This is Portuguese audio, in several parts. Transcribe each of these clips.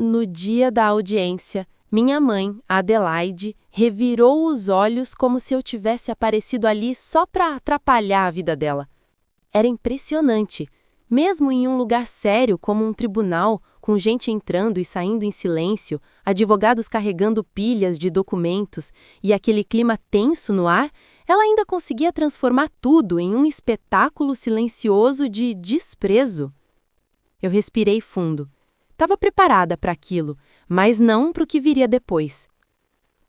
No dia da audiência, minha mãe, Adelaide, revirou os olhos como se eu tivesse aparecido ali só para atrapalhar a vida dela. Era impressionante. Mesmo em um lugar sério como um tribunal, com gente entrando e saindo em silêncio, advogados carregando pilhas de documentos e aquele clima tenso no ar, ela ainda conseguia transformar tudo em um espetáculo silencioso de desprezo. Eu respirei fundo. Estava preparada para aquilo, mas não para o que viria depois.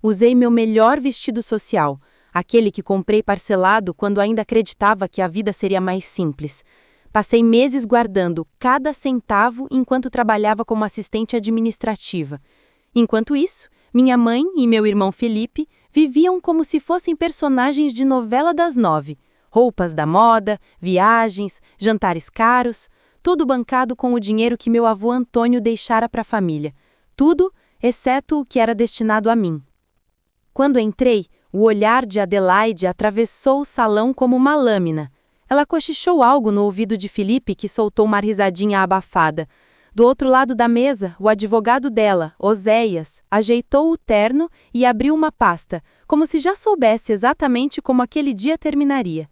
Usei meu melhor vestido social, aquele que comprei parcelado quando ainda acreditava que a vida seria mais simples. Passei meses guardando cada centavo enquanto trabalhava como assistente administrativa. Enquanto isso, minha mãe e meu irmão Felipe viviam como se fossem personagens de novela das 9. Roupas da moda, viagens, jantares caros, tudo bancado com o dinheiro que meu avô Antônio deixara para a família. Tudo, exceto o que era destinado a mim. Quando entrei, o olhar de Adelaide atravessou o salão como uma lâmina. Ela cochichou algo no ouvido de Felipe, que soltou uma risadinha abafada. Do outro lado da mesa, o advogado dela, Oséias, ajeitou o terno e abriu uma pasta, como se já soubesse exatamente como aquele dia terminaria.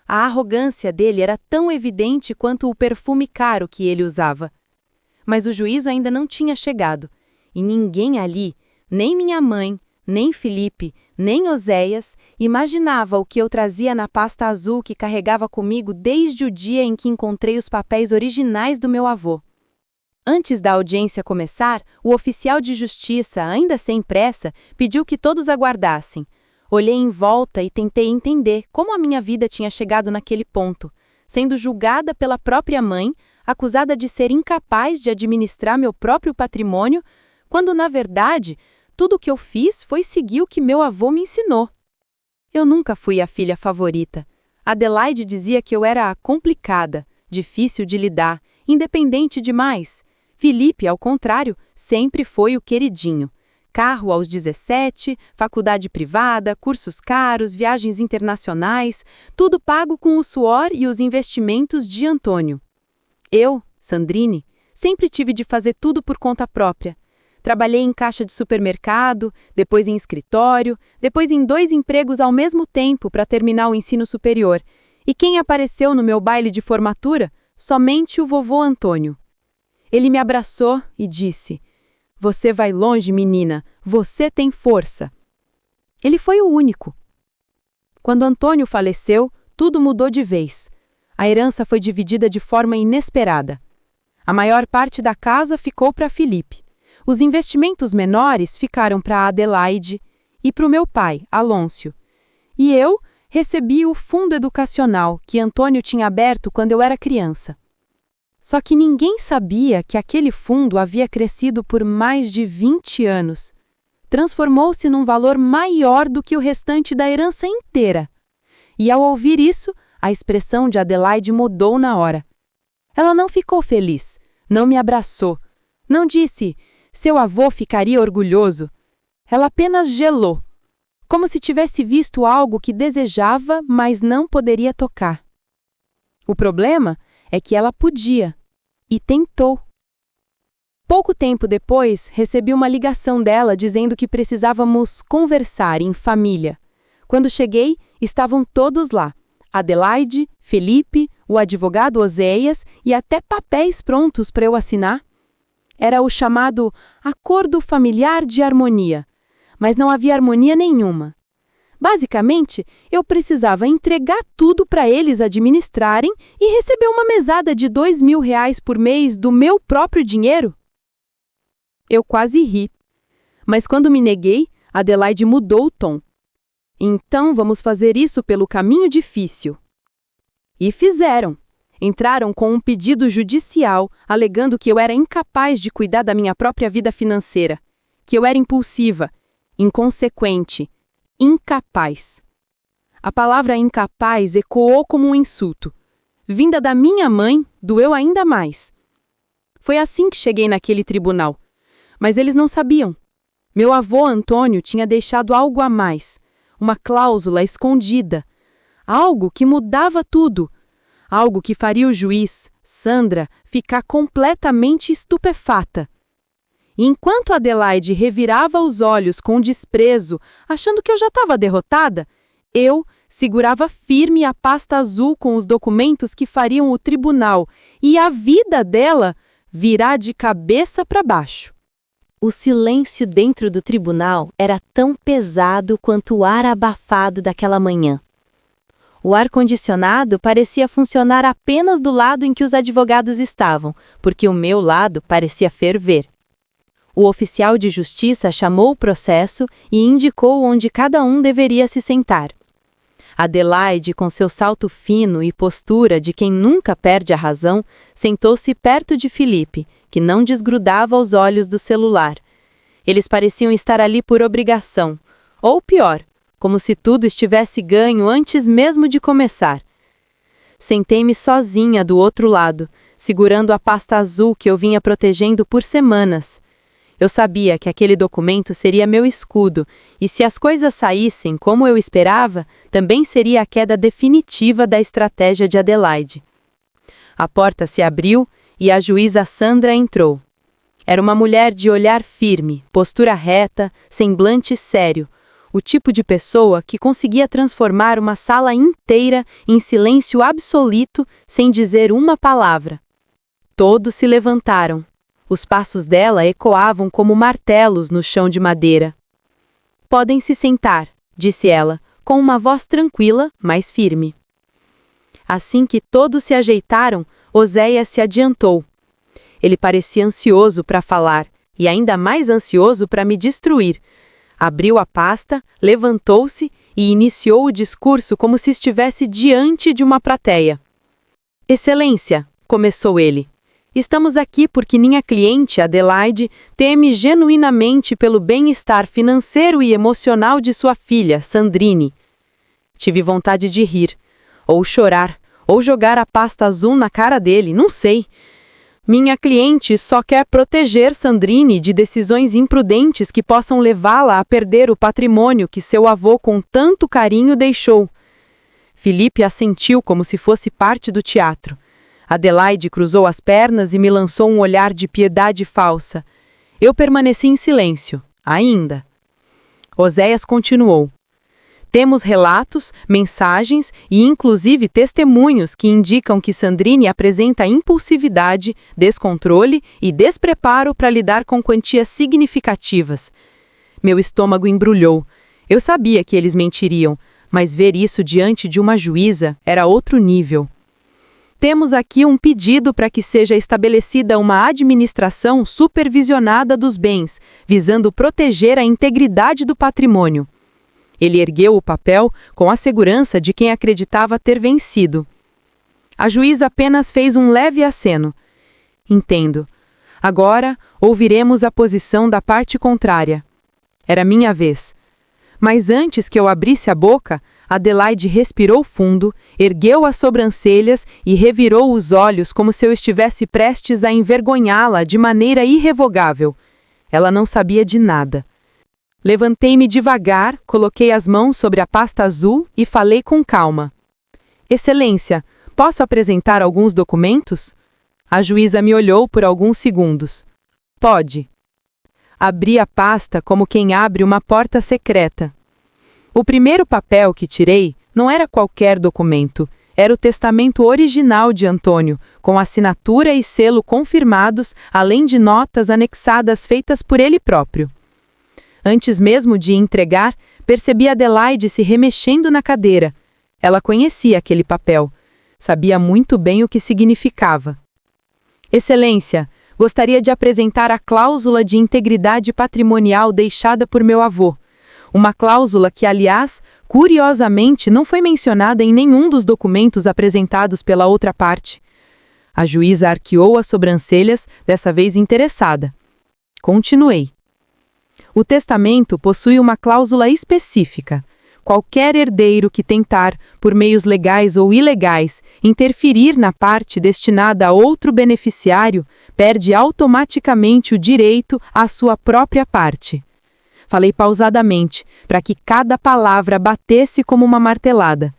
A arrogância dele era tão evidente quanto o perfume caro que ele usava. Mas o juízo ainda não tinha chegado, e ninguém ali, nem minha mãe, nem Felipe, nem Oséias, imaginava o que eu trazia na pasta azul que carregava comigo desde o dia em que encontrei os papéis originais do meu avô. Antes da audiência começar, o oficial de justiça, ainda sem pressa, pediu que todos aguardassem. Olhei em volta e tentei entender como a minha vida tinha chegado naquele ponto, sendo julgada pela própria mãe, acusada de ser incapaz de administrar meu próprio patrimônio, quando, na verdade, tudo o que eu fiz foi seguir o que meu avô me ensinou. Eu nunca fui a filha favorita. Adelaide dizia que eu era a complicada, difícil de lidar, independente demais. Felipe, ao contrário, sempre foi o queridinho. Carro aos 17, faculdade privada, cursos caros, viagens internacionais, tudo pago com o suor e os investimentos de Antônio. Eu, Sandrine, sempre tive de fazer tudo por conta própria. Trabalhei em caixa de supermercado, depois em escritório, depois em 2 empregos ao mesmo tempo para terminar o ensino superior. E quem apareceu no meu baile de formatura? Somente o vovô Antônio. Ele me abraçou e disse: "Você vai longe, menina. Você tem força." Ele foi o único. Quando Antônio faleceu, tudo mudou de vez. A herança foi dividida de forma inesperada. A maior parte da casa ficou para Felipe. Os investimentos menores ficaram para Adelaide e para o meu pai, Alôncio. E eu recebi o fundo educacional que Antônio tinha aberto quando eu era criança. Só que ninguém sabia que aquele fundo havia crescido por mais de 20 anos. Transformou-se num valor maior do que o restante da herança inteira. E ao ouvir isso, a expressão de Adelaide mudou na hora. Ela não ficou feliz, não me abraçou, não disse: "Seu avô ficaria orgulhoso." Ela apenas gelou, como se tivesse visto algo que desejava, mas não poderia tocar. O problema é que ela podia, e tentou. Pouco tempo depois, recebi uma ligação dela dizendo que precisávamos conversar em família. Quando cheguei, estavam todos lá: Adelaide, Felipe, o advogado Oséias e até papéis prontos para eu assinar. Era o chamado Acordo Familiar de Harmonia, mas não havia harmonia nenhuma. Basicamente, eu precisava entregar tudo para eles administrarem e receber uma mesada de R$ 2.000 por mês do meu próprio dinheiro. Eu quase ri. Mas quando me neguei, Adelaide mudou o tom. "Então vamos fazer isso pelo caminho difícil." E fizeram. Entraram com um pedido judicial, alegando que eu era incapaz de cuidar da minha própria vida financeira, que eu era impulsiva, inconsequente, incapaz. A palavra incapaz ecoou como um insulto. Vinda da minha mãe, doeu ainda mais. Foi assim que cheguei naquele tribunal. Mas eles não sabiam. Meu avô Antônio tinha deixado algo a mais, uma cláusula escondida, algo que mudava tudo, algo que faria o juiz, Sandra, ficar completamente estupefata. E enquanto Adelaide revirava os olhos com desprezo, achando que eu já estava derrotada, eu segurava firme a pasta azul com os documentos que fariam o tribunal e a vida dela virar de cabeça para baixo. O silêncio dentro do tribunal era tão pesado quanto o ar abafado daquela manhã. O ar-condicionado parecia funcionar apenas do lado em que os advogados estavam, porque o meu lado parecia ferver. O oficial de justiça chamou o processo e indicou onde cada um deveria se sentar. Adelaide, com seu salto fino e postura de quem nunca perde a razão, sentou-se perto de Felipe, que não desgrudava os olhos do celular. Eles pareciam estar ali por obrigação, ou pior, como se tudo estivesse ganho antes mesmo de começar. Sentei-me sozinha do outro lado, segurando a pasta azul que eu vinha protegendo por semanas. Eu sabia que aquele documento seria meu escudo, e se as coisas saíssem como eu esperava, também seria a queda definitiva da estratégia de Adelaide. A porta se abriu e a juíza Sandra entrou. Era uma mulher de olhar firme, postura reta, semblante sério, o tipo de pessoa que conseguia transformar uma sala inteira em silêncio absoluto sem dizer uma palavra. Todos se levantaram. Os passos dela ecoavam como martelos no chão de madeira. "Podem se sentar", disse ela, com uma voz tranquila, mas firme. Assim que todos se ajeitaram, Oséias se adiantou. Ele parecia ansioso para falar, e ainda mais ansioso para me destruir. Abriu a pasta, levantou-se e iniciou o discurso como se estivesse diante de uma plateia. "Excelência", começou ele, "estamos aqui porque minha cliente, Adelaide, teme genuinamente pelo bem-estar financeiro e emocional de sua filha, Sandrine." Tive vontade de rir, ou chorar, ou jogar a pasta azul na cara dele, não sei. Minha cliente só quer proteger Sandrine de decisões imprudentes que possam levá-la a perder o patrimônio que seu avô com tanto carinho deixou. Felipe assentiu como se fosse parte do teatro. Adelaide cruzou as pernas e me lançou um olhar de piedade falsa. Eu permaneci em silêncio, ainda. Oséias continuou. "Temos relatos, mensagens e inclusive testemunhos que indicam que Sandrine apresenta impulsividade, descontrole e despreparo para lidar com quantias significativas." Meu estômago embrulhou. Eu sabia que eles mentiriam, mas ver isso diante de uma juíza era outro nível. "Temos aqui um pedido para que seja estabelecida uma administração supervisionada dos bens, visando proteger a integridade do patrimônio." Ele ergueu o papel com a segurança de quem acreditava ter vencido. A juíza apenas fez um leve aceno. "Entendo. Agora ouviremos a posição da parte contrária." Era minha vez. Mas antes que eu abrisse a boca, Adelaide respirou fundo, ergueu as sobrancelhas e revirou os olhos como se eu estivesse prestes a envergonhá-la de maneira irrevogável. Ela não sabia de nada. Levantei-me devagar, coloquei as mãos sobre a pasta azul e falei com calma. "Excelência, posso apresentar alguns documentos?" A juíza me olhou por alguns segundos. "Pode." Abri a pasta como quem abre uma porta secreta. O primeiro papel que tirei não era qualquer documento, era o testamento original de Antônio, com assinatura e selo confirmados, além de notas anexadas feitas por ele próprio. Antes mesmo de entregar, percebi Adelaide se remexendo na cadeira. Ela conhecia aquele papel. Sabia muito bem o que significava. "Excelência, gostaria de apresentar a cláusula de integridade patrimonial deixada por meu avô. Uma cláusula que, aliás, curiosamente, não foi mencionada em nenhum dos documentos apresentados pela outra parte." A juíza arqueou as sobrancelhas, dessa vez interessada. Continuei. "O testamento possui uma cláusula específica. Qualquer herdeiro que tentar, por meios legais ou ilegais, interferir na parte destinada a outro beneficiário, perde automaticamente o direito à sua própria parte." Falei pausadamente, para que cada palavra batesse como uma martelada.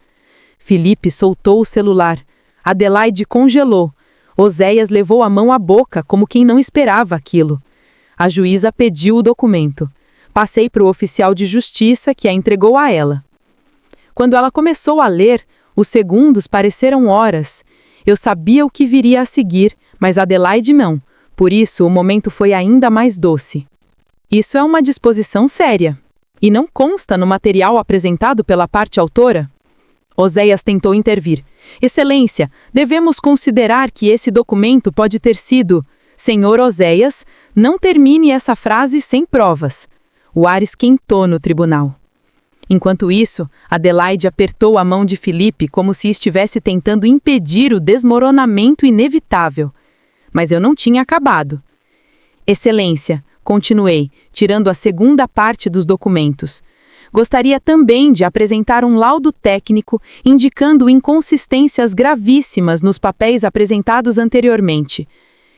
Felipe soltou o celular. Adelaide congelou. Oséias levou a mão à boca, como quem não esperava aquilo. A juíza pediu o documento. Passei para o oficial de justiça, que a entregou a ela. Quando ela começou a ler, os segundos pareceram horas. Eu sabia o que viria a seguir, mas Adelaide não. Por isso, o momento foi ainda mais doce. Isso é uma disposição séria. E não consta no material apresentado pela parte autora? Oséias tentou intervir. Excelência, devemos considerar que esse documento pode ter sido... Senhor Oséias, não termine essa frase sem provas. O ar esquentou no tribunal. Enquanto isso, Adelaide apertou a mão de Felipe como se estivesse tentando impedir o desmoronamento inevitável. Mas eu não tinha acabado. Excelência, continuei, tirando a segunda parte dos documentos. Gostaria também de apresentar um laudo técnico indicando inconsistências gravíssimas nos papéis apresentados anteriormente.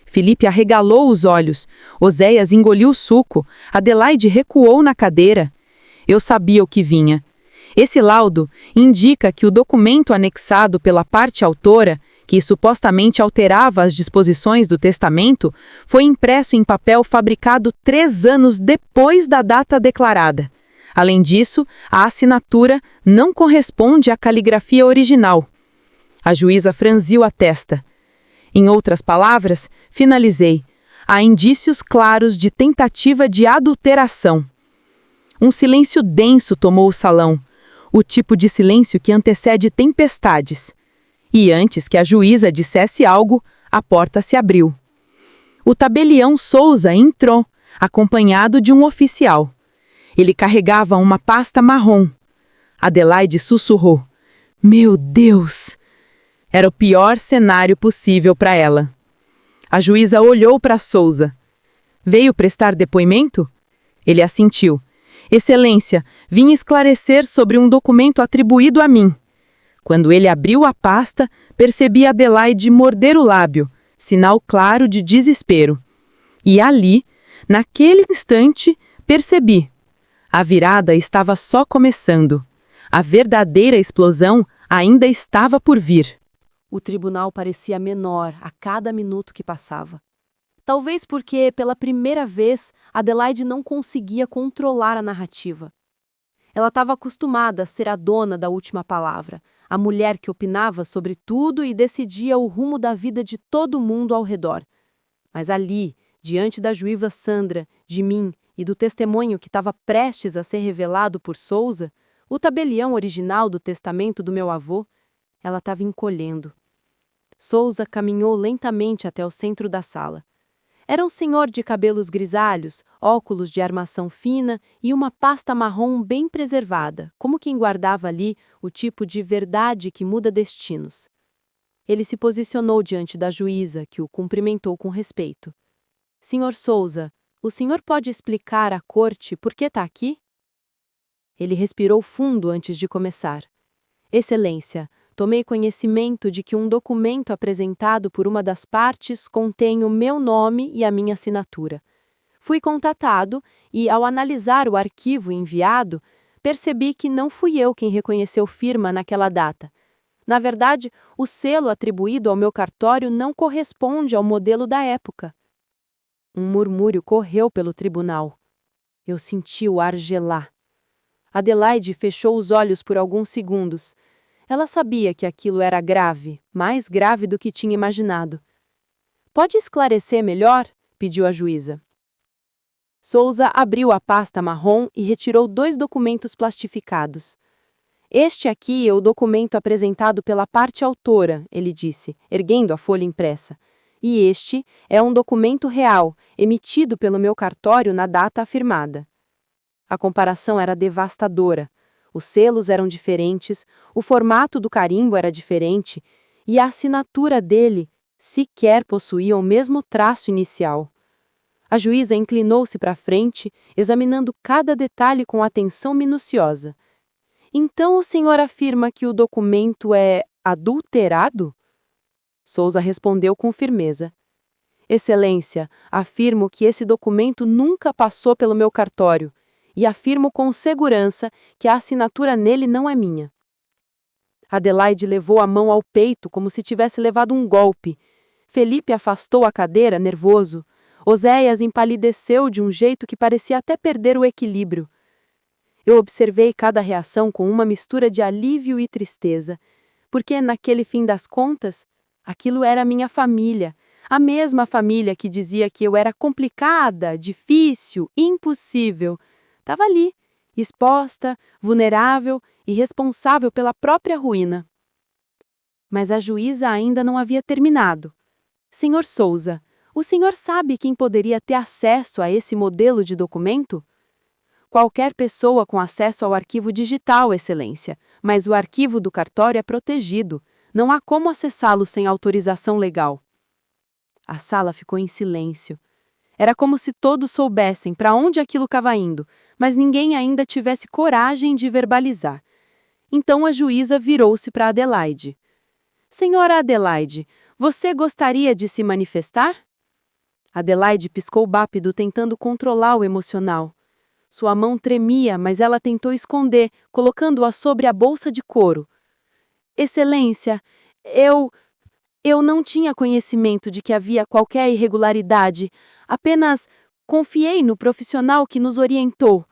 Felipe arregalou os olhos, Oséias engoliu o suco, Adelaide recuou na cadeira. Eu sabia o que vinha. Esse laudo indica que o documento anexado pela parte autora, que supostamente alterava as disposições do testamento, foi impresso em papel fabricado 3 anos depois da data declarada. Além disso, a assinatura não corresponde à caligrafia original. A juíza franziu a testa. Em outras palavras, finalizei. Há indícios claros de tentativa de adulteração. Um silêncio denso tomou o salão, o tipo de silêncio que antecede tempestades. E antes que a juíza dissesse algo, a porta se abriu. O tabelião Souza entrou, acompanhado de um oficial. Ele carregava uma pasta marrom. Adelaide sussurrou. Meu Deus! Era o pior cenário possível para ela. A juíza olhou para Souza. Veio prestar depoimento? Ele assentiu. Excelência, vim esclarecer sobre um documento atribuído a mim. Quando ele abriu a pasta, percebi Adelaide morder o lábio, sinal claro de desespero. E ali, naquele instante, percebi. A virada estava só começando. A verdadeira explosão ainda estava por vir. O tribunal parecia menor a cada minuto que passava. Talvez porque, pela primeira vez, Adelaide não conseguia controlar a narrativa. Ela estava acostumada a ser a dona da última palavra, a mulher que opinava sobre tudo e decidia o rumo da vida de todo mundo ao redor. Mas ali, diante da juíza Sandra, de mim e do testemunho que estava prestes a ser revelado por Souza, o tabelião original do testamento do meu avô, ela estava encolhendo. Souza caminhou lentamente até o centro da sala. Era um senhor de cabelos grisalhos, óculos de armação fina e uma pasta marrom bem preservada, como quem guardava ali o tipo de verdade que muda destinos. Ele se posicionou diante da juíza, que o cumprimentou com respeito. Senhor Souza, o senhor pode explicar à corte por que está aqui? Ele respirou fundo antes de começar. Excelência, tomei conhecimento de que um documento apresentado por uma das partes contém o meu nome e a minha assinatura. Fui contatado e, ao analisar o arquivo enviado, percebi que não fui eu quem reconheceu firma naquela data. Na verdade, o selo atribuído ao meu cartório não corresponde ao modelo da época. Um murmúrio correu pelo tribunal. Eu senti o ar gelar. Adelaide fechou os olhos por alguns segundos. Ela sabia que aquilo era grave, mais grave do que tinha imaginado. Pode esclarecer melhor? Pediu a juíza. Souza abriu a pasta marrom e retirou 2 documentos plastificados. Este aqui é o documento apresentado pela parte autora, ele disse, erguendo a folha impressa. E este é um documento real, emitido pelo meu cartório na data afirmada. A comparação era devastadora. Os selos eram diferentes, o formato do carimbo era diferente e a assinatura dele sequer possuía o mesmo traço inicial. A juíza inclinou-se para frente, examinando cada detalhe com atenção minuciosa. Então o senhor afirma que o documento é adulterado? Souza respondeu com firmeza. Excelência, afirmo que esse documento nunca passou pelo meu cartório. E afirmo com segurança que a assinatura nele não é minha. Adelaide levou a mão ao peito como se tivesse levado um golpe. Felipe afastou a cadeira, nervoso. Oséias empalideceu de um jeito que parecia até perder o equilíbrio. Eu observei cada reação com uma mistura de alívio e tristeza, porque, naquele fim das contas, aquilo era minha família, a mesma família que dizia que eu era complicada, difícil, impossível. Estava ali, exposta, vulnerável e responsável pela própria ruína. Mas a juíza ainda não havia terminado. Senhor Souza, o senhor sabe quem poderia ter acesso a esse modelo de documento? Qualquer pessoa com acesso ao arquivo digital, Excelência, mas o arquivo do cartório é protegido. Não há como acessá-lo sem autorização legal. A sala ficou em silêncio. Era como se todos soubessem para onde aquilo estava indo, mas ninguém ainda tivesse coragem de verbalizar. Então a juíza virou-se para Adelaide. Senhora Adelaide, você gostaria de se manifestar? Adelaide piscou rápido, tentando controlar o emocional. Sua mão tremia, mas ela tentou esconder, colocando-a sobre a bolsa de couro. Excelência, eu não tinha conhecimento de que havia qualquer irregularidade, apenas confiei no profissional que nos orientou.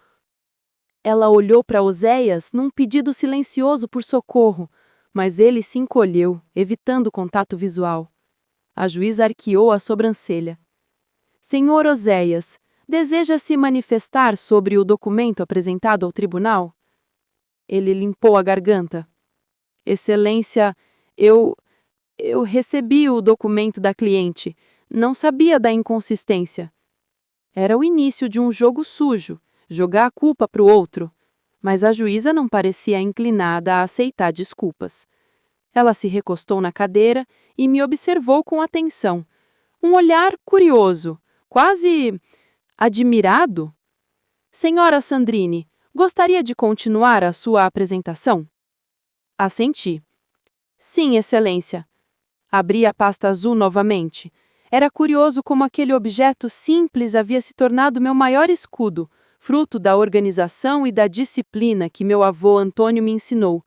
Ela olhou para Oséias num pedido silencioso por socorro, mas ele se encolheu, evitando contato visual. A juíza arqueou a sobrancelha. Senhor Oséias, deseja se manifestar sobre o documento apresentado ao tribunal? Ele limpou a garganta. Excelência, eu recebi o documento da cliente. Não sabia da inconsistência. Era o início de um jogo sujo, jogar a culpa para o outro. Mas a juíza não parecia inclinada a aceitar desculpas. Ela se recostou na cadeira e me observou com atenção. Um olhar curioso, quase admirado. Senhora Sandrine, gostaria de continuar a sua apresentação? Assenti. Sim, Excelência. Abri a pasta azul novamente. Era curioso como aquele objeto simples havia se tornado meu maior escudo, fruto da organização e da disciplina que meu avô Antônio me ensinou.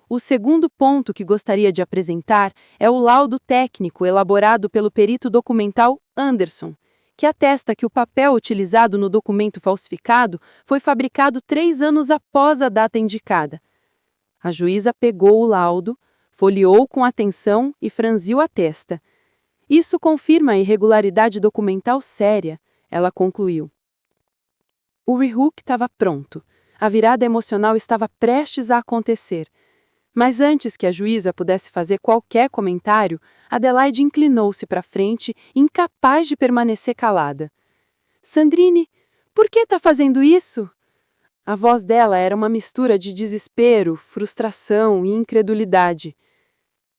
O segundo ponto que gostaria de apresentar é o laudo técnico elaborado pelo perito documental Anderson, que atesta que o papel utilizado no documento falsificado foi fabricado 3 anos após a data indicada. A juíza pegou o laudo, folheou com atenção e franziu a testa. Isso confirma a irregularidade documental séria, ela concluiu. O rehook estava pronto. A virada emocional estava prestes a acontecer. Mas antes que a juíza pudesse fazer qualquer comentário, Adelaide inclinou-se para frente, incapaz de permanecer calada. Sandrine, por que está fazendo isso? A voz dela era uma mistura de desespero, frustração e incredulidade.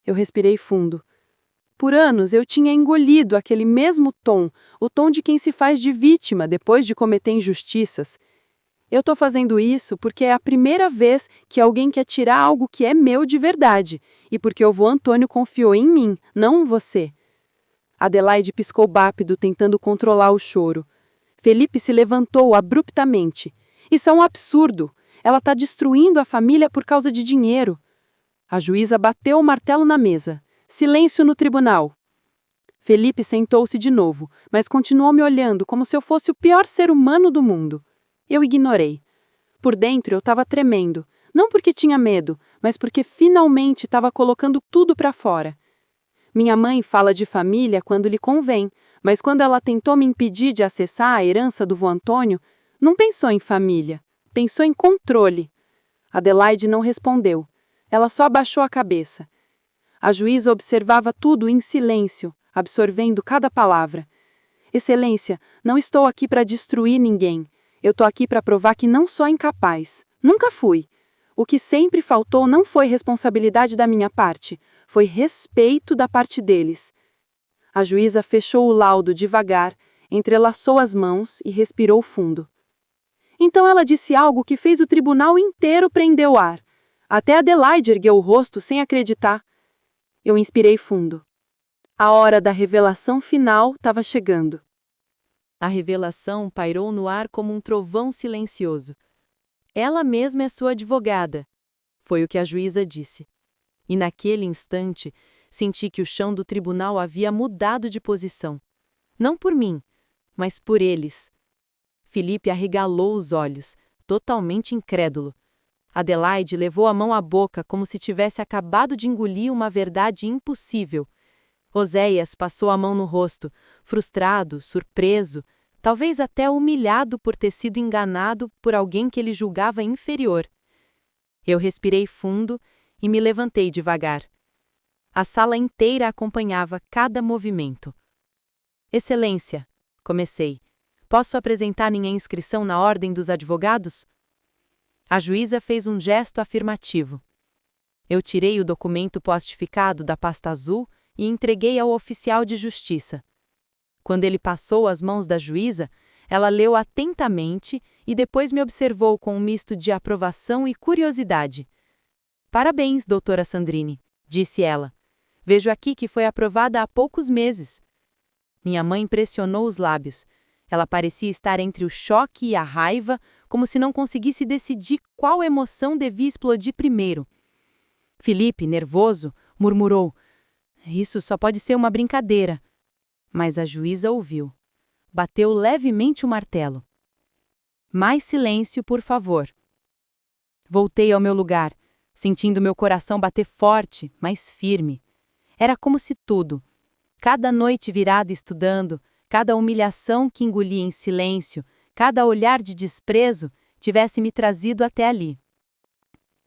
Eu respirei fundo. Por anos eu tinha engolido aquele mesmo tom, o tom de quem se faz de vítima depois de cometer injustiças. Eu estou fazendo isso porque é a primeira vez que alguém quer tirar algo que é meu de verdade, e porque o vô Antônio confiou em mim, não em você. Adelaide piscou rápido, tentando controlar o choro. Felipe se levantou abruptamente. Isso é um absurdo. Ela está destruindo a família por causa de dinheiro. A juíza bateu o martelo na mesa. Silêncio no tribunal. Felipe sentou-se de novo, mas continuou me olhando como se eu fosse o pior ser humano do mundo. Eu ignorei. Por dentro eu estava tremendo, não porque tinha medo, mas porque finalmente estava colocando tudo para fora. Minha mãe fala de família quando lhe convém, mas quando ela tentou me impedir de acessar a herança do vô Antônio, não pensou em família, pensou em controle. Adelaide não respondeu. Ela só abaixou a cabeça. A juíza observava tudo em silêncio, absorvendo cada palavra. Excelência, não estou aqui para destruir ninguém. Eu estou aqui para provar que não sou incapaz. Nunca fui. O que sempre faltou não foi responsabilidade da minha parte, foi respeito da parte deles. A juíza fechou o laudo devagar, entrelaçou as mãos e respirou fundo. Então ela disse algo que fez o tribunal inteiro prender o ar. Até Adelaide ergueu o rosto sem acreditar. Eu inspirei fundo. A hora da revelação final estava chegando. A revelação pairou no ar como um trovão silencioso. Ela mesma é sua advogada, foi o que a juíza disse. E naquele instante, senti que o chão do tribunal havia mudado de posição. Não por mim, mas por eles. Felipe arregalou os olhos, totalmente incrédulo. Adelaide levou a mão à boca como se tivesse acabado de engolir uma verdade impossível. Oséias passou a mão no rosto, frustrado, surpreso, talvez até humilhado por ter sido enganado por alguém que ele julgava inferior. Eu respirei fundo e me levantei devagar. A sala inteira acompanhava cada movimento. Excelência, comecei. Posso apresentar minha inscrição na Ordem dos Advogados? A juíza fez um gesto afirmativo. Eu tirei o documento plastificado da pasta azul e entreguei ao oficial de justiça. Quando ele passou às mãos da juíza, ela leu atentamente e depois me observou com um misto de aprovação e curiosidade. Parabéns, doutora Sandrini, disse ela. Vejo aqui que foi aprovada há poucos meses. Minha mãe pressionou os lábios. Ela parecia estar entre o choque e a raiva, como se não conseguisse decidir qual emoção devia explodir primeiro. Felipe, nervoso, murmurou: "Isso só pode ser uma brincadeira." Mas a juíza ouviu. Bateu levemente o martelo. "Mais silêncio, por favor." Voltei ao meu lugar, sentindo meu coração bater forte, mas firme. Era como se tudo, cada noite virada estudando, cada humilhação que engoli em silêncio, cada olhar de desprezo, tivesse me trazido até ali.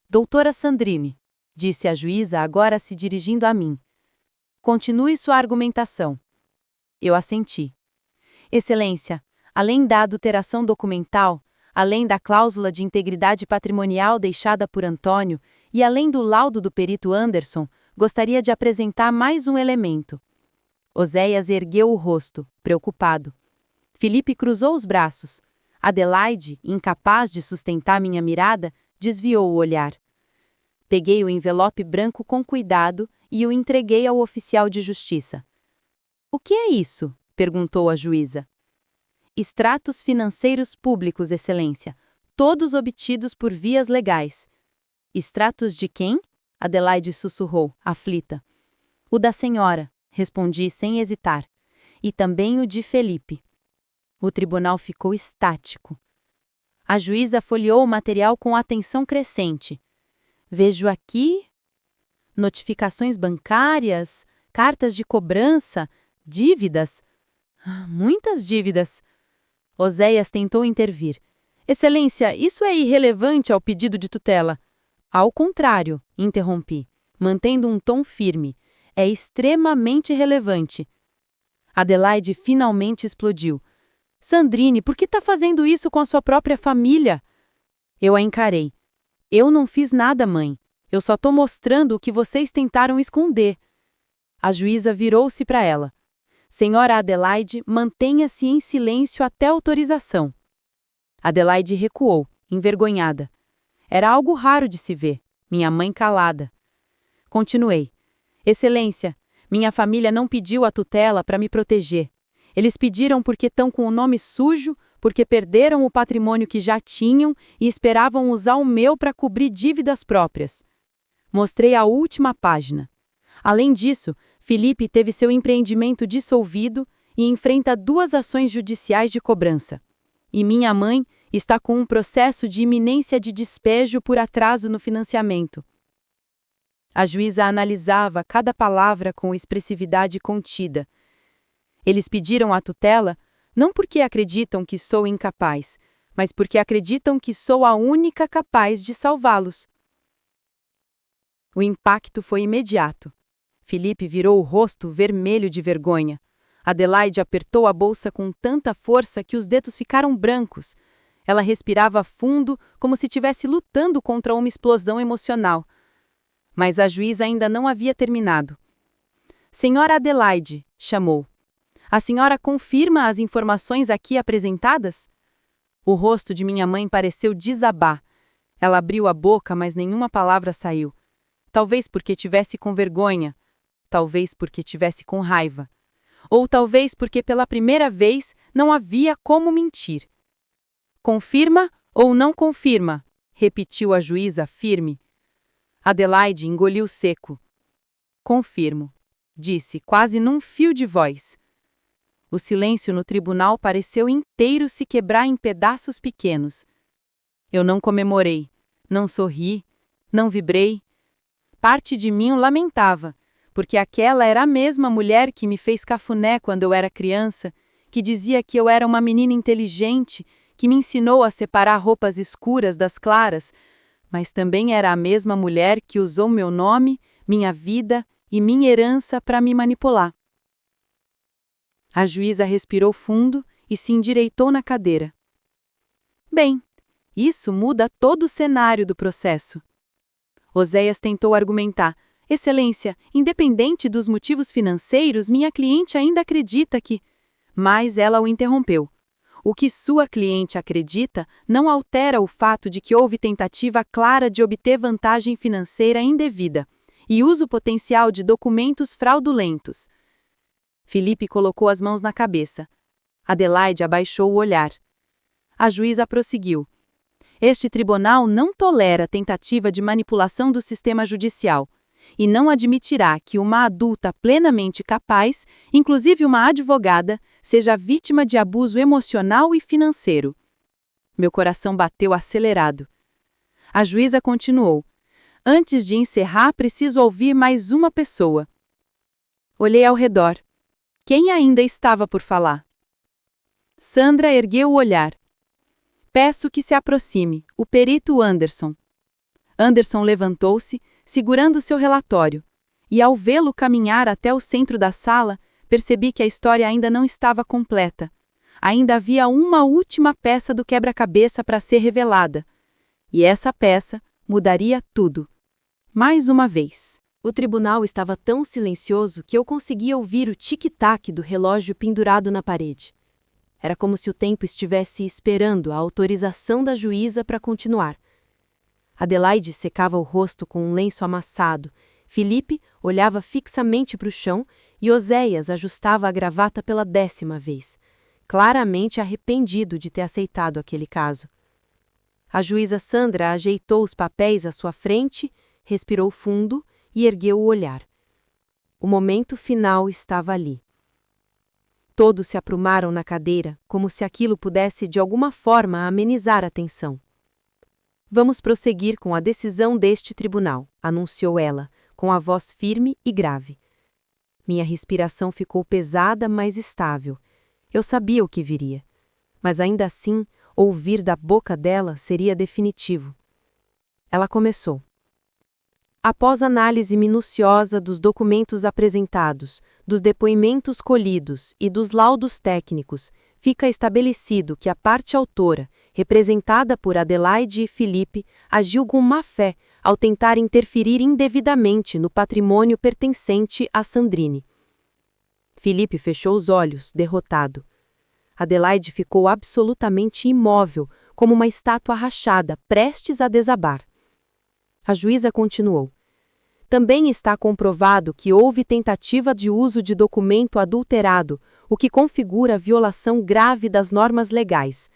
"Doutora Sandrini", disse a juíza, agora se dirigindo a mim. "Continue sua argumentação." Eu assenti. "Excelência, além da adulteração documental, além da cláusula de integridade patrimonial deixada por Antônio e além do laudo do perito Anderson, gostaria de apresentar mais um elemento." Oséias ergueu o rosto, preocupado. Felipe cruzou os braços. Adelaide, incapaz de sustentar minha mirada, desviou o olhar. Peguei o envelope branco com cuidado e o entreguei ao oficial de justiça. "O que é isso?" perguntou a juíza. "Extratos financeiros públicos, Excelência, todos obtidos por vias legais." "Extratos de quem?" Adelaide sussurrou, aflita. "O da senhora," respondi sem hesitar. "E também o de Felipe." O tribunal ficou estático. A juíza folheou o material com atenção crescente. "Vejo aqui notificações bancárias, cartas de cobrança, dívidas. Muitas dívidas." Oséias tentou intervir. "Excelência, isso é irrelevante ao pedido de tutela." "Ao contrário," interrompi, mantendo um tom firme. "É extremamente relevante." Adelaide finalmente explodiu. "Sandrini, por que está fazendo isso com a sua própria família?" Eu a encarei. "Eu não fiz nada, mãe. Eu só estou mostrando o que vocês tentaram esconder." A juíza virou-se para ela. "Senhora Adelaide, mantenha-se em silêncio até autorização." Adelaide recuou, envergonhada. Era algo raro de se ver, minha mãe calada. Continuei. "Excelência, minha família não pediu a tutela para me proteger. Eles pediram porque estão com o nome sujo, porque perderam o patrimônio que já tinham e esperavam usar o meu para cobrir dívidas próprias." Mostrei a última página. Além disso, Felipe teve seu empreendimento dissolvido e enfrenta 2 ações judiciais de cobrança. E minha mãe está com um processo de iminência de despejo por atraso no financiamento. A juíza analisava cada palavra com expressividade contida. Eles pediram a tutela não porque acreditam que sou incapaz, mas porque acreditam que sou a única capaz de salvá-los. O impacto foi imediato. Felipe virou o rosto vermelho de vergonha. Adelaide apertou a bolsa com tanta força que os dedos ficaram brancos. Ela respirava fundo, como se estivesse lutando contra uma explosão emocional. Mas a juíza ainda não havia terminado. "Senhora Adelaide", chamou. "A senhora confirma as informações aqui apresentadas?" O rosto de minha mãe pareceu desabar. Ela abriu a boca, mas nenhuma palavra saiu. Talvez porque tivesse com vergonha. Talvez porque tivesse com raiva. Ou talvez porque pela primeira vez não havia como mentir. "Confirma ou não confirma?" repetiu a juíza firme. Adelaide engoliu seco. "Confirmo", disse, quase num fio de voz. O silêncio no tribunal pareceu inteiro se quebrar em pedaços pequenos. Eu não comemorei, não sorri, não vibrei. Parte de mim o lamentava, porque aquela era a mesma mulher que me fez cafuné quando eu era criança, que dizia que eu era uma menina inteligente, que me ensinou a separar roupas escuras das claras, mas também era a mesma mulher que usou meu nome, minha vida e minha herança para me manipular. A juíza respirou fundo e se endireitou na cadeira. Bem, isso muda todo o cenário do processo. Oséias tentou argumentar. Excelência, independente dos motivos financeiros, minha cliente ainda acredita que... Mas ela o interrompeu. O que sua cliente acredita não altera o fato de que houve tentativa clara de obter vantagem financeira indevida e uso potencial de documentos fraudulentos. Felipe colocou as mãos na cabeça. Adelaide abaixou o olhar. A juíza prosseguiu. Este tribunal não tolera tentativa de manipulação do sistema judicial e não admitirá que uma adulta plenamente capaz, inclusive uma advogada, seja vítima de abuso emocional e financeiro. Meu coração bateu acelerado. A juíza continuou. Antes de encerrar, preciso ouvir mais uma pessoa. Olhei ao redor. Quem ainda estava por falar? Sandra ergueu o olhar. Peço que se aproxime, o perito Anderson. Anderson levantou-se, segurando seu relatório, e ao vê-lo caminhar até o centro da sala, percebi que a história ainda não estava completa. Ainda havia uma última peça do quebra-cabeça para ser revelada. E essa peça mudaria tudo. Mais uma vez. O tribunal estava tão silencioso que eu conseguia ouvir o tic-tac do relógio pendurado na parede. Era como se o tempo estivesse esperando a autorização da juíza para continuar. Adelaide secava o rosto com um lenço amassado, Felipe olhava fixamente para o chão e Oséias ajustava a gravata pela 10ª vez, claramente arrependido de ter aceitado aquele caso. A juíza Sandra ajeitou os papéis à sua frente, respirou fundo e ergueu o olhar. O momento final estava ali. Todos se aprumaram na cadeira, como se aquilo pudesse de alguma forma amenizar a tensão. Vamos prosseguir com a decisão deste tribunal, anunciou ela, com a voz firme e grave. Minha respiração ficou pesada, mas estável. Eu sabia o que viria. Mas ainda assim, ouvir da boca dela seria definitivo. Ela começou. Após análise minuciosa dos documentos apresentados, dos depoimentos colhidos e dos laudos técnicos, fica estabelecido que a parte autora, representada por Adelaide e Felipe, agiu com má-fé ao tentar interferir indevidamente no patrimônio pertencente a Sandrine. Felipe fechou os olhos, derrotado. Adelaide ficou absolutamente imóvel, como uma estátua rachada, prestes a desabar. A juíza continuou. Também está comprovado que houve tentativa de uso de documento adulterado, o que configura violação grave das normas legais.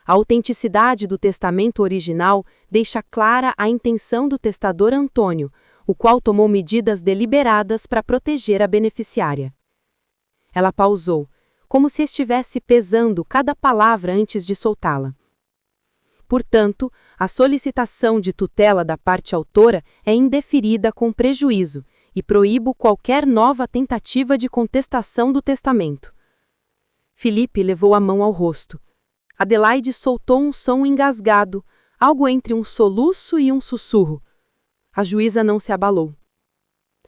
A autenticidade do testamento original deixa clara a intenção do testador Antônio, o qual tomou medidas deliberadas para proteger a beneficiária. Ela pausou, como se estivesse pesando cada palavra antes de soltá-la. Portanto, a solicitação de tutela da parte autora é indeferida com prejuízo e proíbo qualquer nova tentativa de contestação do testamento. Felipe levou a mão ao rosto. Adelaide soltou um som engasgado, algo entre um soluço e um sussurro. A juíza não se abalou.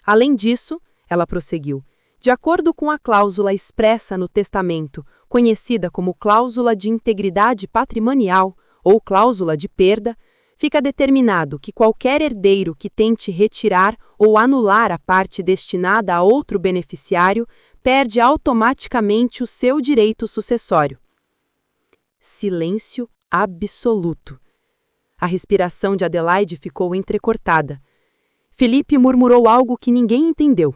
Além disso, ela prosseguiu, de acordo com a cláusula expressa no testamento, conhecida como cláusula de integridade patrimonial, ou cláusula de perda, fica determinado que qualquer herdeiro que tente retirar ou anular a parte destinada a outro beneficiário perde automaticamente o seu direito sucessório. Silêncio absoluto. A respiração de Adelaide ficou entrecortada. Felipe murmurou algo que ninguém entendeu.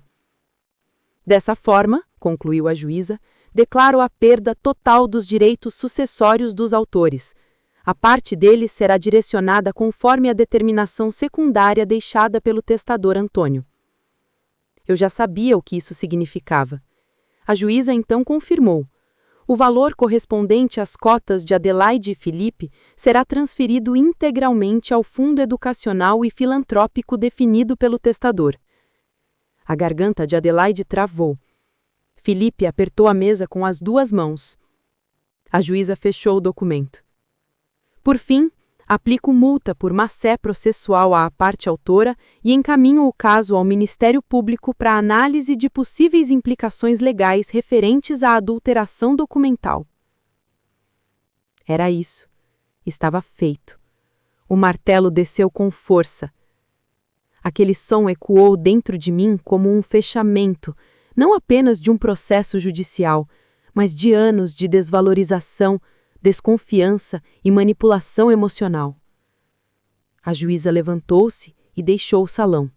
Dessa forma, concluiu a juíza, declaro a perda total dos direitos sucessórios dos autores. A parte deles será direcionada conforme a determinação secundária deixada pelo testador Antônio. Eu já sabia o que isso significava. A juíza então confirmou. O valor correspondente às cotas de Adelaide e Felipe será transferido integralmente ao fundo educacional e filantrópico definido pelo testador. A garganta de Adelaide travou. Felipe apertou a mesa com as 2 mãos. A juíza fechou o documento. Por fim, aplico multa por má-fé processual à parte autora e encaminho o caso ao Ministério Público para análise de possíveis implicações legais referentes à adulteração documental. Era isso. Estava feito. O martelo desceu com força. Aquele som ecoou dentro de mim como um fechamento, não apenas de um processo judicial, mas de anos de desvalorização, desconfiança e manipulação emocional. A juíza levantou-se e deixou o salão.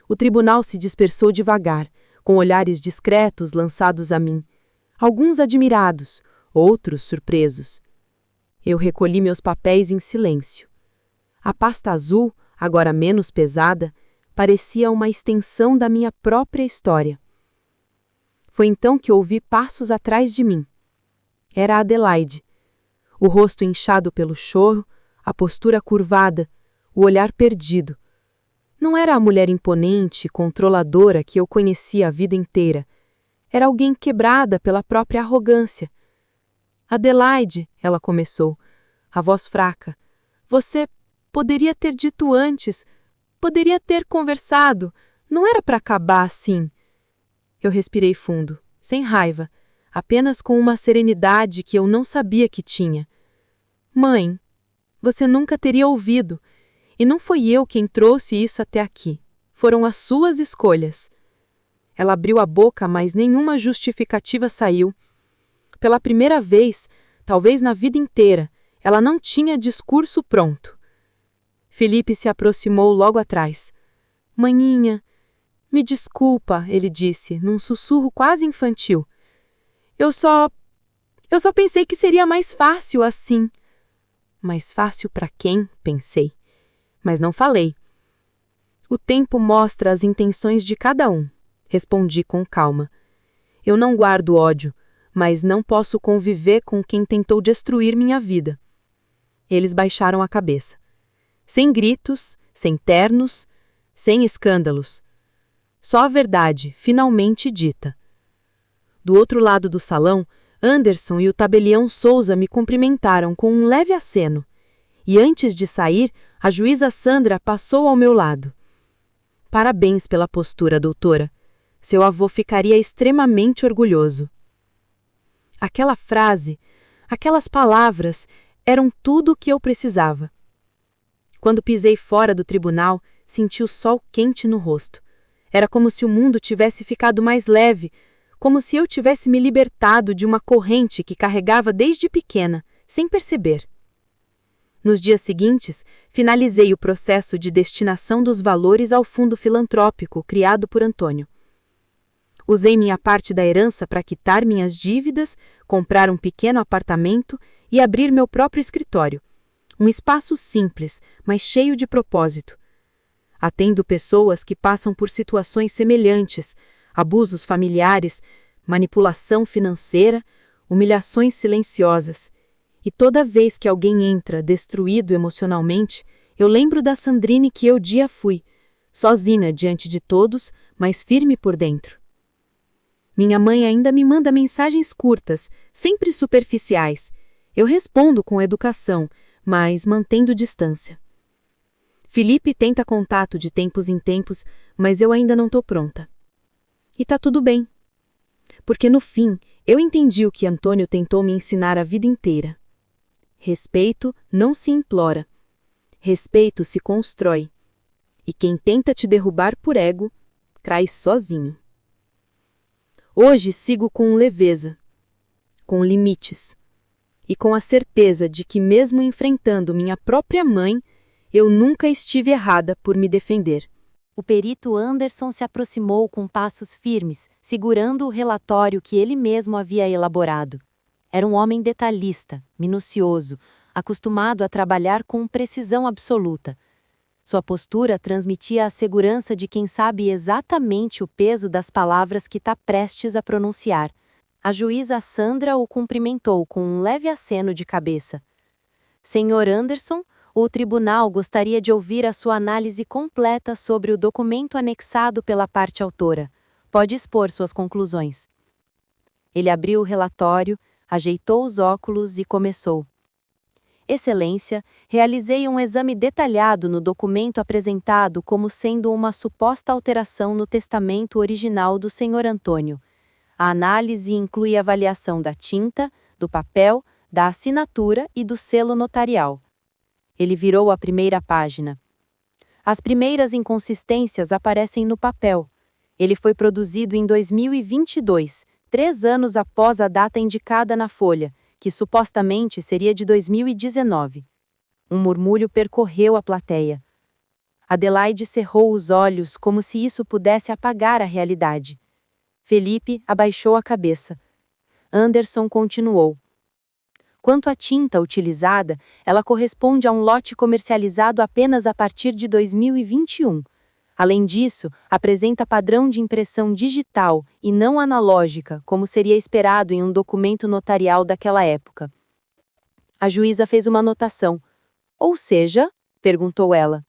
O tribunal se dispersou devagar, com olhares discretos lançados a mim, alguns admirados, outros surpresos. Eu recolhi meus papéis em silêncio. A pasta azul, agora menos pesada, parecia uma extensão da minha própria história. Foi então que ouvi passos atrás de mim. Era Adelaide. O rosto inchado pelo choro, a postura curvada, o olhar perdido. Não era a mulher imponente, controladora que eu conhecia a vida inteira. Era alguém quebrada pela própria arrogância. Adelaide, ela começou, a voz fraca. Você poderia ter dito antes, poderia ter conversado, não era para acabar assim. Eu respirei fundo, sem raiva, apenas com uma serenidade que eu não sabia que tinha. Mãe, você nunca teria ouvido, e não foi eu quem trouxe isso até aqui. Foram as suas escolhas. Ela abriu a boca, mas nenhuma justificativa saiu. Pela primeira vez, talvez na vida inteira, ela não tinha discurso pronto. Felipe se aproximou logo atrás. Maninha, me desculpa, ele disse, num sussurro quase infantil. Eu só pensei que seria mais fácil assim. Mais fácil para quem? Pensei. Mas não falei. O tempo mostra as intenções de cada um, respondi com calma. Eu não guardo ódio, mas não posso conviver com quem tentou destruir minha vida. Eles baixaram a cabeça. Sem gritos, sem ternos, sem escândalos. Só a verdade, finalmente dita. Do outro lado do salão, Anderson e o tabelião Souza me cumprimentaram com um leve aceno. E antes de sair, a juíza Sandra passou ao meu lado. Parabéns pela postura, doutora. Seu avô ficaria extremamente orgulhoso. Aquela frase, aquelas palavras, eram tudo o que eu precisava. Quando pisei fora do tribunal, senti o sol quente no rosto. Era como se o mundo tivesse ficado mais leve, como se eu tivesse me libertado de uma corrente que carregava desde pequena, sem perceber. Nos dias seguintes, finalizei o processo de destinação dos valores ao fundo filantrópico criado por Antônio. Usei minha parte da herança para quitar minhas dívidas, comprar um pequeno apartamento e abrir meu próprio escritório. Um espaço simples, mas cheio de propósito. Atendo pessoas que passam por situações semelhantes, abusos familiares, manipulação financeira, humilhações silenciosas. E toda vez que alguém entra destruído emocionalmente, eu lembro da Sandrine que eu dia fui, sozinha diante de todos, mas firme por dentro. Minha mãe ainda me manda mensagens curtas, sempre superficiais. Eu respondo com educação, mas mantendo distância. Felipe tenta contato de tempos em tempos, mas eu ainda não estou pronta. E tá tudo bem. Porque no fim, eu entendi o que Antônio tentou me ensinar a vida inteira. Respeito não se implora. Respeito se constrói. E quem tenta te derrubar por ego, cai sozinho. Hoje sigo com leveza, com limites, e com a certeza de que mesmo enfrentando minha própria mãe, eu nunca estive errada por me defender. O perito Anderson se aproximou com passos firmes, segurando o relatório que ele mesmo havia elaborado. Era um homem detalhista, minucioso, acostumado a trabalhar com precisão absoluta. Sua postura transmitia a segurança de quem sabe exatamente o peso das palavras que está prestes a pronunciar. A juíza Sandra o cumprimentou com um leve aceno de cabeça. Senhor Anderson, o tribunal gostaria de ouvir a sua análise completa sobre o documento anexado pela parte autora. Pode expor suas conclusões. Ele abriu o relatório, ajeitou os óculos e começou. Excelência, realizei um exame detalhado no documento apresentado como sendo uma suposta alteração no testamento original do Sr. Antônio. A análise inclui avaliação da tinta, do papel, da assinatura e do selo notarial. Ele virou a primeira página. As primeiras inconsistências aparecem no papel. Ele foi produzido em 2022, 3 anos após a data indicada na folha, que supostamente seria de 2019. Um murmúrio percorreu a plateia. Adelaide cerrou os olhos como se isso pudesse apagar a realidade. Felipe abaixou a cabeça. Anderson continuou. Quanto à tinta utilizada, ela corresponde a um lote comercializado apenas a partir de 2021. Além disso, apresenta padrão de impressão digital e não analógica, como seria esperado em um documento notarial daquela época. A juíza fez uma anotação. Ou seja, perguntou ela.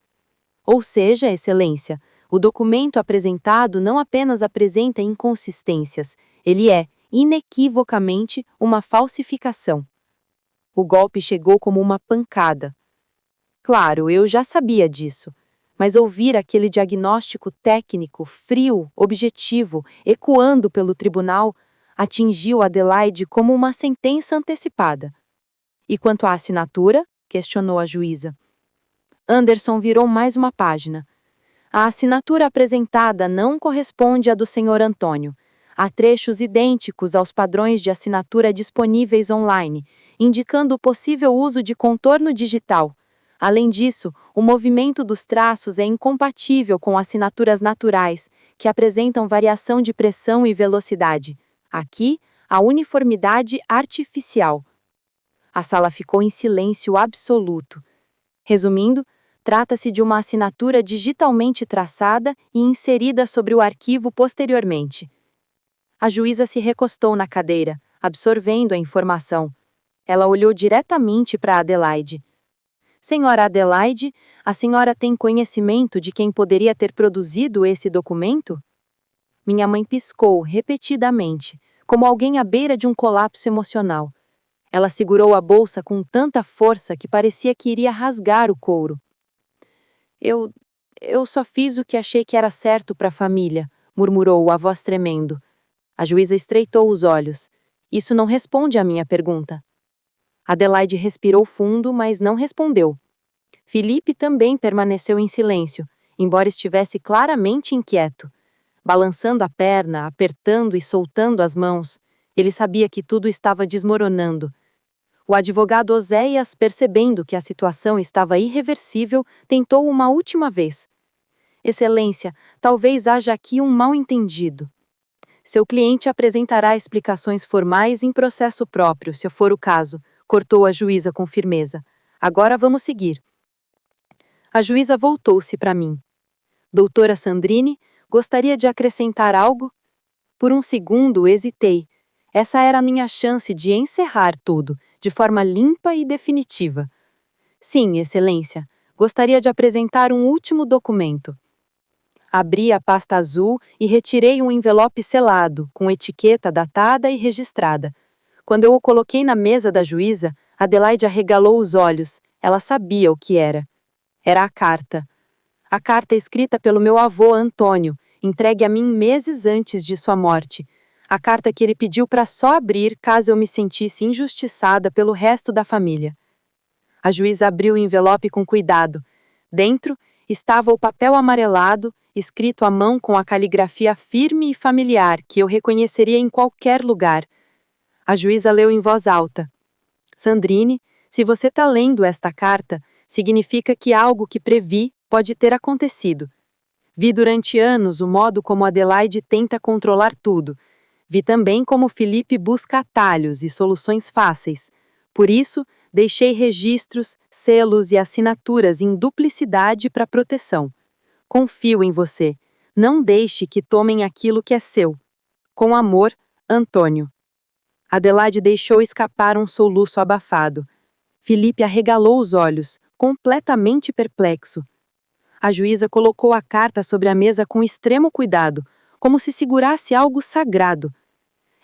Ou seja, Excelência, o documento apresentado não apenas apresenta inconsistências, ele é, inequivocamente, uma falsificação. O golpe chegou como uma pancada. Claro, eu já sabia disso. Mas ouvir aquele diagnóstico técnico, frio, objetivo, ecoando pelo tribunal, atingiu Adelaide como uma sentença antecipada. E quanto à assinatura? Questionou a juíza. Anderson virou mais uma página. A assinatura apresentada não corresponde à do Sr. Antônio. Há trechos idênticos aos padrões de assinatura disponíveis online, indicando o possível uso de contorno digital. Além disso, o movimento dos traços é incompatível com assinaturas naturais, que apresentam variação de pressão e velocidade. Aqui, a uniformidade artificial. A sala ficou em silêncio absoluto. Resumindo, trata-se de uma assinatura digitalmente traçada e inserida sobre o arquivo posteriormente. A juíza se recostou na cadeira, absorvendo a informação. Ela olhou diretamente para Adelaide. Senhora Adelaide, a senhora tem conhecimento de quem poderia ter produzido esse documento? Minha mãe piscou repetidamente, como alguém à beira de um colapso emocional. Ela segurou a bolsa com tanta força que parecia que iria rasgar o couro. Eu só fiz o que achei que era certo para a família, murmurou, a voz tremendo. A juíza estreitou os olhos. Isso não responde à minha pergunta. Adelaide respirou fundo, mas não respondeu. Felipe também permaneceu em silêncio, embora estivesse claramente inquieto. Balançando a perna, apertando e soltando as mãos, ele sabia que tudo estava desmoronando. O advogado Oséias, percebendo que a situação estava irreversível, tentou uma última vez. Excelência, talvez haja aqui um mal-entendido. Seu cliente apresentará explicações formais em processo próprio, se for o caso, cortou a juíza com firmeza. Agora vamos seguir. A juíza voltou-se para mim. Doutora Sandrine, gostaria de acrescentar algo? Por um segundo hesitei. Essa era a minha chance de encerrar tudo, de forma limpa e definitiva. Sim, Excelência, gostaria de apresentar um último documento. Abri a pasta azul e retirei um envelope selado, com etiqueta datada e registrada. Quando eu o coloquei na mesa da juíza, Adelaide arregalou os olhos. Ela sabia o que era. Era a carta. A carta escrita pelo meu avô Antônio, entregue a mim meses antes de sua morte. A carta que ele pediu para só abrir caso eu me sentisse injustiçada pelo resto da família. A juíza abriu o envelope com cuidado. Dentro estava o papel amarelado, escrito à mão com a caligrafia firme e familiar que eu reconheceria em qualquer lugar. A juíza leu em voz alta. Sandrine, se você está lendo esta carta, significa que algo que previ pode ter acontecido. Vi durante anos o modo como Adelaide tenta controlar tudo. Vi também como Felipe busca atalhos e soluções fáceis. Por isso, deixei registros, selos e assinaturas em duplicidade para proteção. Confio em você. Não deixe que tomem aquilo que é seu. Com amor, Antônio. Adelaide deixou escapar um soluço abafado. Felipe arregalou os olhos, completamente perplexo. A juíza colocou a carta sobre a mesa com extremo cuidado, como se segurasse algo sagrado.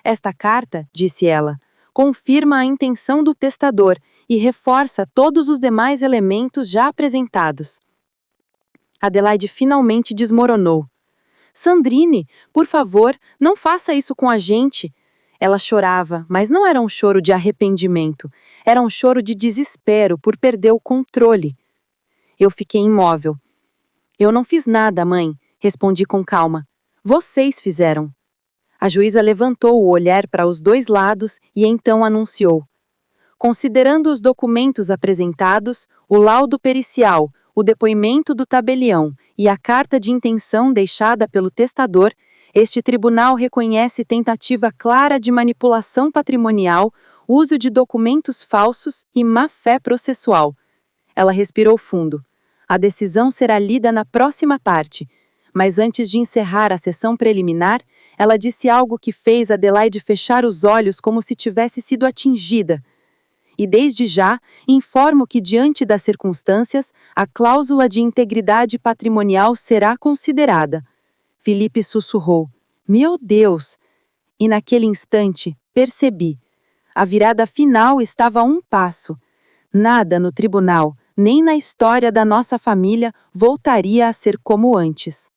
Esta carta, disse ela, confirma a intenção do testador e reforça todos os demais elementos já apresentados. Adelaide finalmente desmoronou. Sandrine, por favor, não faça isso com a gente. Ela chorava, mas não era um choro de arrependimento, era um choro de desespero por perder o controle. Eu fiquei imóvel. Eu não fiz nada, mãe, respondi com calma. Vocês fizeram. A juíza levantou o olhar para os dois lados e então anunciou. Considerando os documentos apresentados, o laudo pericial, o depoimento do tabelião e a carta de intenção deixada pelo testador, este tribunal reconhece tentativa clara de manipulação patrimonial, uso de documentos falsos e má-fé processual. Ela respirou fundo. A decisão será lida na próxima parte, mas antes de encerrar a sessão preliminar, ela disse algo que fez Adelaide fechar os olhos como se tivesse sido atingida. E desde já, informo que, diante das circunstâncias, a cláusula de integridade patrimonial será considerada. Felipe sussurrou. Meu Deus! E naquele instante, percebi. A virada final estava a um passo. Nada no tribunal, nem na história da nossa família, voltaria a ser como antes.